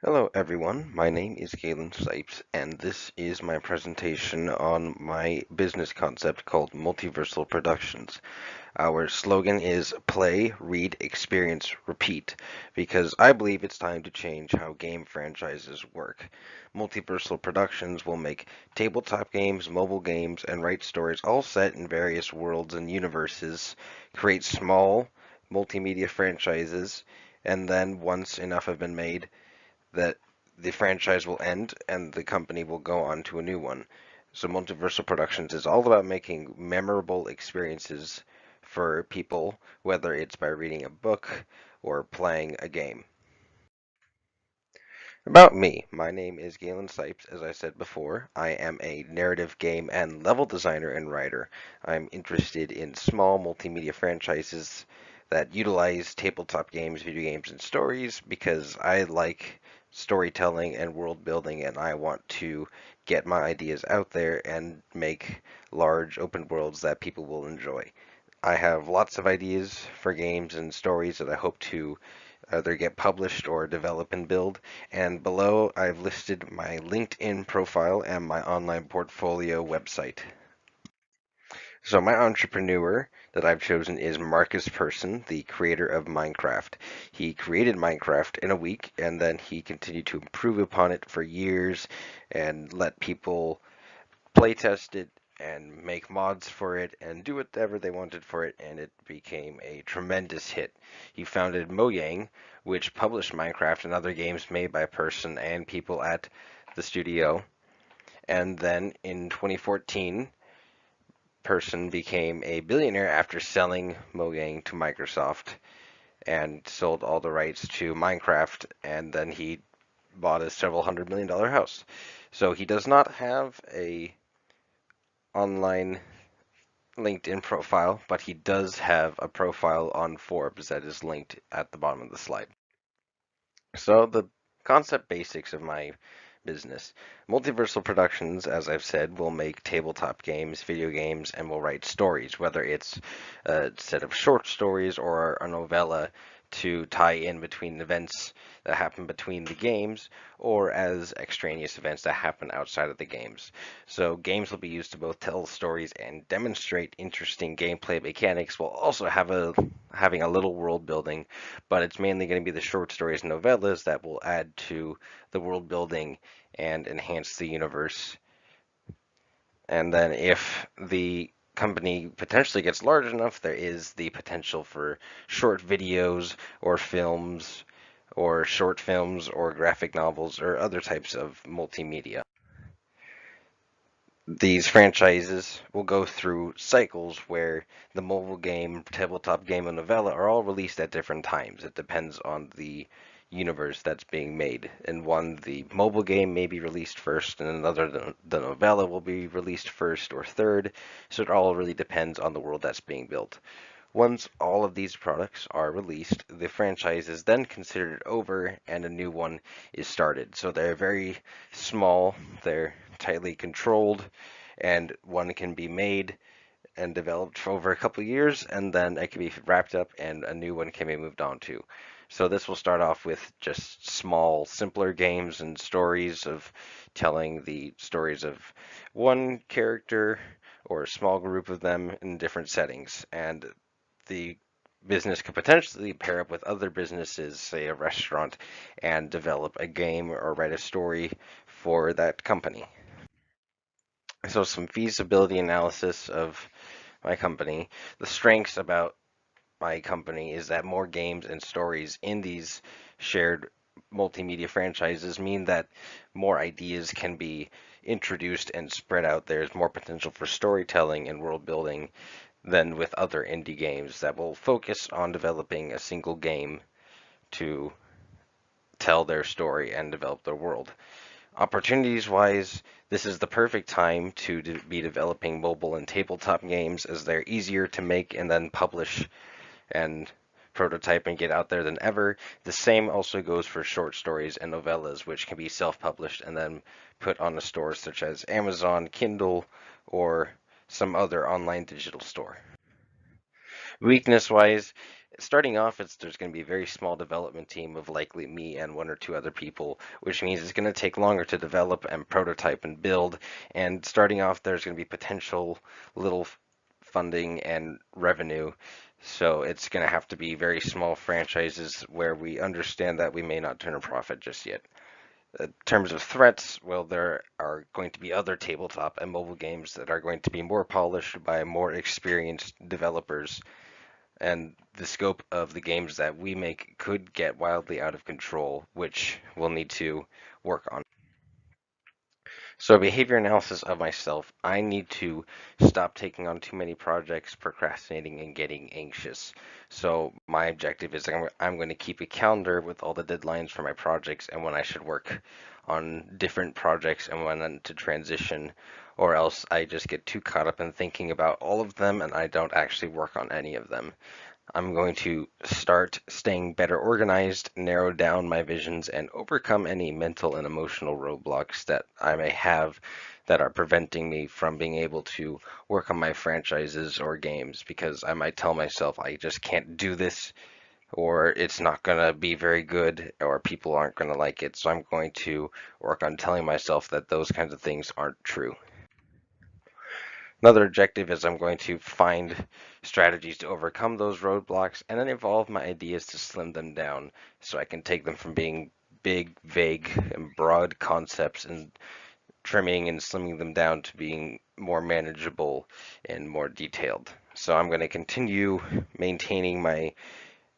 Hello everyone, my name is Galen Sipes and this is my presentation on my business concept called Multiversal Productions. Our slogan is play, read, experience, repeat because I believe it's time to change how game franchises work. Multiversal Productions will make tabletop games, mobile games, and write stories all set in various worlds and universes, create small multimedia franchises, and then once enough have been made, that the franchise will end and the company will go on to a new one. So Multiversal Productions is all about making memorable experiences for people, whether it's by reading a book or playing a game. About me, my name is Galen Sipes. As I said before, I am a narrative game and level designer and writer. I'm interested in small multimedia franchises that utilize tabletop games, video games, and stories because I like storytelling and world building, and I want to get my ideas out there and make large open worlds that people will enjoy. I have lots of ideas for games and stories that I hope to either get published or develop and build. And below, I've listed my LinkedIn profile and my online portfolio website. So my entrepreneur that I've chosen is Marcus Persson, the creator of Minecraft. He created Minecraft in a week, and then he continued to improve upon it for years and let people playtest it and make mods for it and do whatever they wanted for it, and it became a tremendous hit. He founded Mojang, which published Minecraft and other games made by Person and people at the studio. And then in 2014, Person became a billionaire after selling Mojang to Microsoft and sold all the rights to Minecraft, and then he bought a several $100 million house. So he does not have a online LinkedIn profile, but he does have a profile on Forbes that is linked at the bottom of the slide. So the concept basics of my business. Multiversal Productions, as I've said, will make tabletop games, video games, and will write stories, whether it's a set of short stories or a novella to tie in between events that happen between the games or as extraneous events that happen outside of the games. So games will be used to both tell stories and demonstrate interesting gameplay mechanics while also having a little world building, but it's mainly going to be the short stories and novellas that will add to the world building and enhance the universe. And then if the company potentially gets large enough, there is the potential for short videos or films or short films or graphic novels or other types of multimedia. These franchises will go through cycles where the mobile game, tabletop game, and novella are all released at different times. It depends on the universe that's being made. In one, the mobile game may be released first, and another, the novella will be released first or third. So it all really depends on the world that's being built. Once all of these products are released, the franchise is then considered over and a new one is started. So they're very small, they're tightly controlled, and one can be made and developed for over a couple of years, and then it can be wrapped up and a new one can be moved on to. So this will start off with just small, simpler games and stories of telling the stories of one character or a small group of them in different settings. And the business could potentially pair up with other businesses, say a restaurant, and develop a game or write a story for that company. So some feasibility analysis of my company. The strengths about my company is that more games and stories in these shared multimedia franchises mean that more ideas can be introduced and spread out. There's more potential for storytelling and world building than with other indie games that will focus on developing a single game to tell their story and develop their world. Opportunities wise, this is the perfect time to be developing mobile and tabletop games as they're easier to make and then publish and prototype and get out there than ever. The same also goes for short stories and novellas, which can be self-published and then put on a store such as Amazon, Kindle, or some other online digital store. Weakness wise, Starting off, there's going to be a very small development team of likely me and one or two other people, which means it's going to take longer to develop and prototype and build. And starting off, there's going to be potential little funding and revenue. So it's going to have to be very small franchises where we understand that we may not turn a profit just yet. In terms of threats, well, there are going to be other tabletop and mobile games that are going to be more polished by more experienced developers, and the scope of the games that we make could get wildly out of control, which we'll need to work on. So, behavior analysis of myself, I need to stop taking on too many projects, procrastinating, and getting anxious. So, my objective is I'm going to keep a calendar with all the deadlines for my projects and when I should work on different projects and when to transition, or else I just get too caught up in thinking about all of them and I don't actually work on any of them. I'm going to start staying better organized, narrow down my visions, and overcome any mental and emotional roadblocks that I may have that are preventing me from being able to work on my franchises or games, because I might tell myself I just can't do this, or it's not going to be very good, or people aren't going to like it. So I'm going to work on telling myself that those kinds of things aren't true. Another objective is I'm going to find strategies to overcome those roadblocks and then evolve my ideas to slim them down so I can take them from being big, vague, and broad concepts and trimming and slimming them down to being more manageable and more detailed. So I'm going to continue maintaining my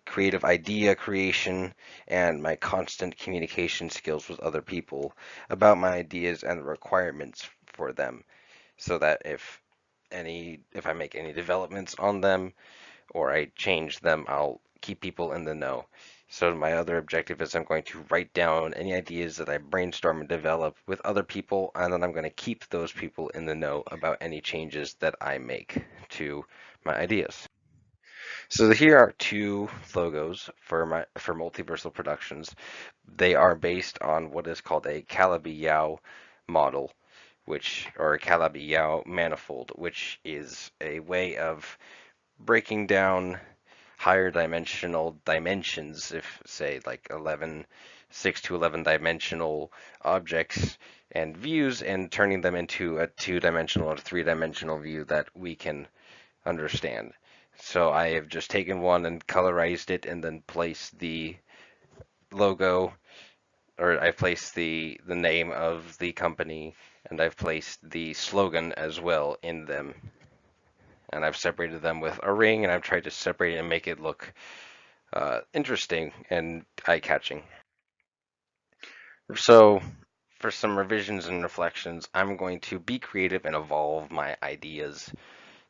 creative idea creation and my constant communication skills with other people about my ideas and the requirements for them, so that if I make any developments on them or I change them, I'll keep people in the know. So my other objective is I'm going to write down any ideas that I brainstorm and develop with other people, and then I'm going to keep those people in the know about any changes that I make to my ideas. So here are two logos for Multiversal Productions. They are based on what is called a Calabi-Yau model, or a Calabi-Yau manifold, which is a way of breaking down higher dimensional dimensions, if say like 6 to 11 dimensional objects and views, and turning them into a two-dimensional or three-dimensional view that we can understand. So I have just taken one and colorized it and then placed the logo, or I've placed the name of the company, and I've placed the slogan as well in them. And I've separated them with a ring, and I've tried to separate it and make it look interesting and eye-catching. So for some revisions and reflections, I'm going to be creative and evolve my ideas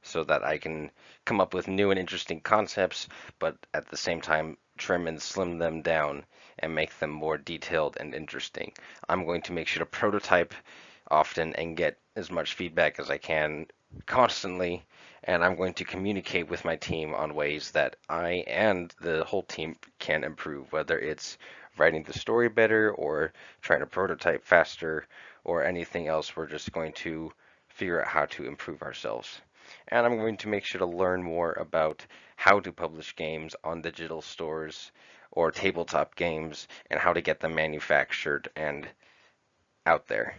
so that I can come up with new and interesting concepts, but at the same time trim and slim them down and make them more detailed and interesting. I'm going to make sure to prototype often and get as much feedback as I can constantly, and I'm going to communicate with my team on ways that I and the whole team can improve, whether it's writing the story better or trying to prototype faster or anything else. We're just going to figure out how to improve ourselves. And I'm going to make sure to learn more about how to publish games on digital stores or tabletop games and how to get them manufactured and out there.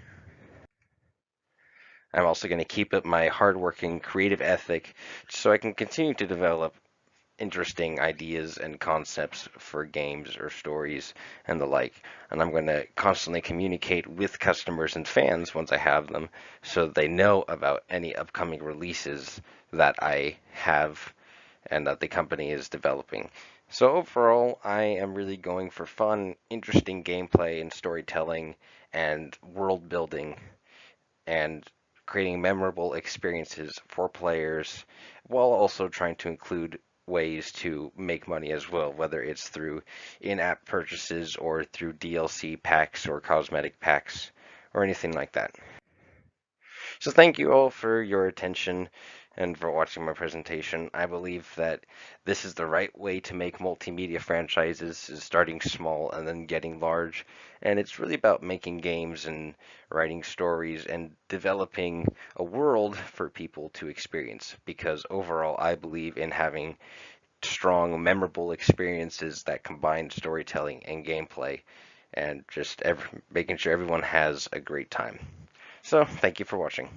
I'm also going to keep up my hardworking creative ethic so I can continue to develop interesting ideas and concepts for games or stories and the like. And I'm going to constantly communicate with customers and fans once I have them so they know about any upcoming releases that I have and that the company is developing. So overall, I am really going for fun, interesting gameplay and storytelling and world building and creating memorable experiences for players while also trying to include ways to make money as well, whether it's through in-app purchases or through DLC packs or cosmetic packs or anything like that. So thank you all for your attention and for watching my presentation. I believe that this is the right way to make multimedia franchises, is starting small and then getting large. And it's really about making games and writing stories and developing a world for people to experience. Because overall, I believe in having strong, memorable experiences that combine storytelling and gameplay, and just making sure everyone has a great time. So, thank you for watching.